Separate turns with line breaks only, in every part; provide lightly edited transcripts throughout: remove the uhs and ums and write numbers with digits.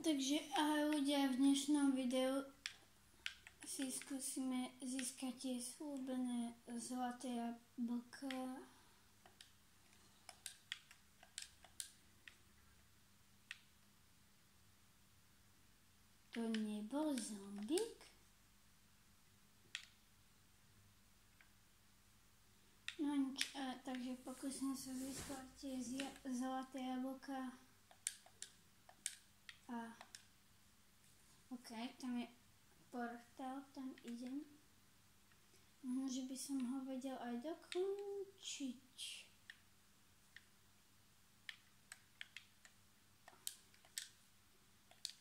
Takže ahoj ľudia, v dnešnom videu si skúsime získať tie slúbené zlaté jablka. To nebol zombík? No nič, takže pokúsim sa získať tie zlaté jablka. OK, tam je portál, tam idem. Možno, že by som ho vedel aj dokončiť.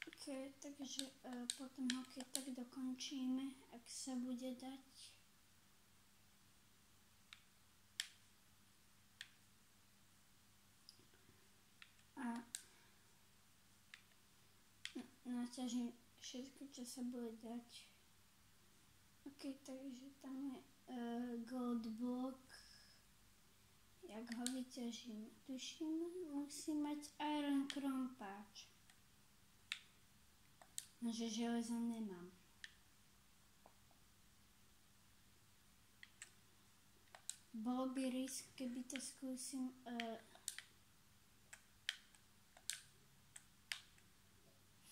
OK, takže potom ho keď tak dokončíme, ak sa bude dať. A naťažím všetko, čo sa bude dať. OK, takže tam je gold block. Jak ho vyťažím? Tuším, musí mať iron krompáč. Nože železo nemám. Bol by risk, keby to skúsim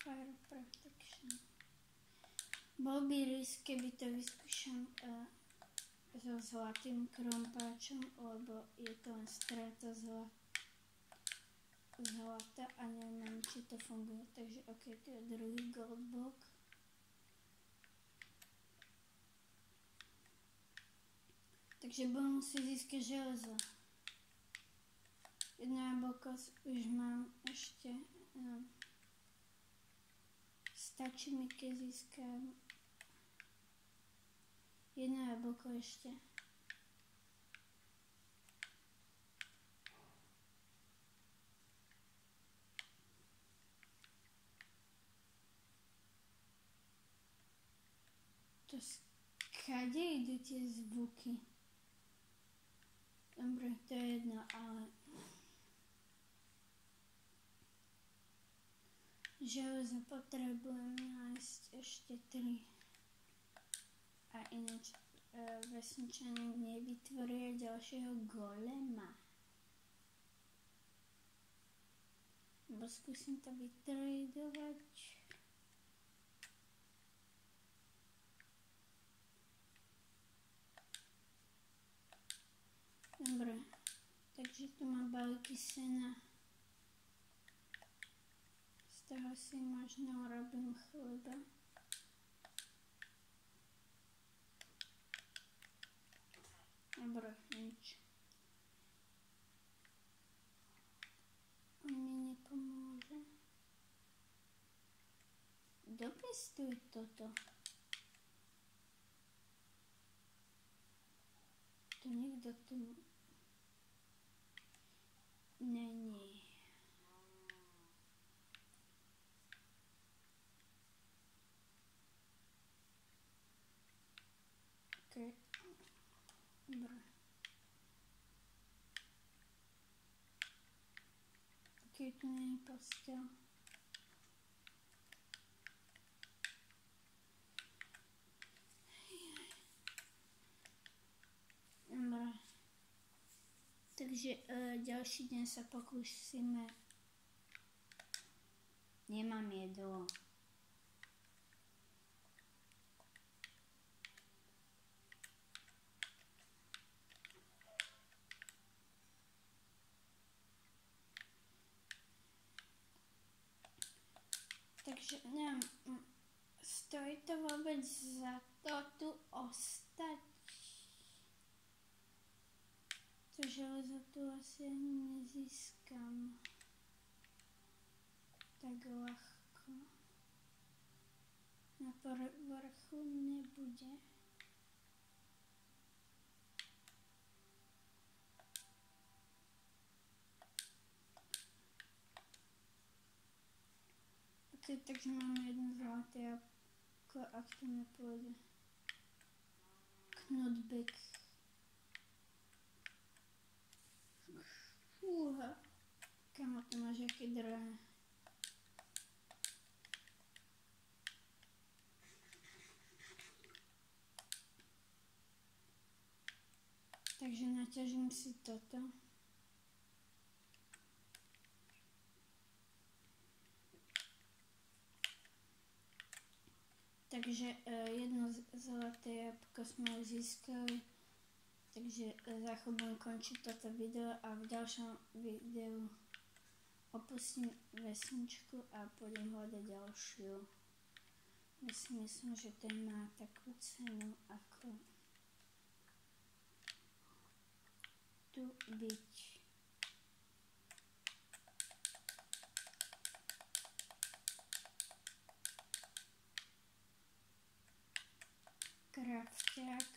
Fire Protection. Bol by risk, keby to vyskúšam so zlatým krompáčom, lebo je to len strata zlata a neviem, či to funguje. Takže OK, to je druhý gold block. Takže budem musieť získať železo. Jedno jablko už mám ešte. Stačí mi, keď získam jedno jablko ešte. To skade idú tie zvuky? Dobre, to je jedno, ale železo potrebujem nájsť ešte 3. A ináč vesničania nevytvoria ďalšieho golema. Bo skúsim to vytradovať. Dobre, takže tu mám balíky sena. Z toho si možno urobím chleba. Dobre, nič. On mi nepomôže. Dopestuj toto. To nikto tu není. OK. Dobre. OK, tu není postel. Dobre. Takže ďalší deň sa pokúsime. Nemám jedlo. Takže neviem, stojí to vôbec za to tu ostať? To železo tu asi ani nezískam tak ľahko. Na povrchu nebude. OK, takže máme jedno zlaté jablko, ak to nepôjde. Knudbek. Fúha. Kamo, to máš aké drahé. vyťažím si toto. Takže jedno zlaté jabko sme získali. Takže za chvíľu budem končiť toto video a v ďalšom videu opustím vesničku a pôjdem hľadať ďalšiu. Ja si myslím, že ten má takú cenu ako tu byť. Krafťák.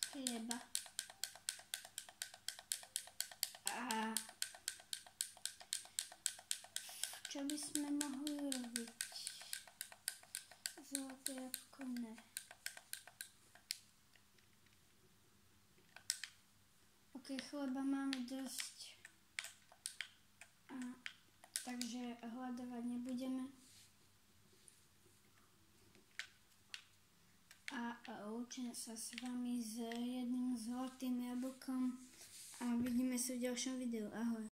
Chleba. A čo by sme mohli robiť? Zlaté jabko ne. Ok, chleba máme dosť. Takže hľadovať nebudeme. A lúčim sa s vami s jedným zlatým jablkom a vidíme sa v ďalšom videu. Ahoj.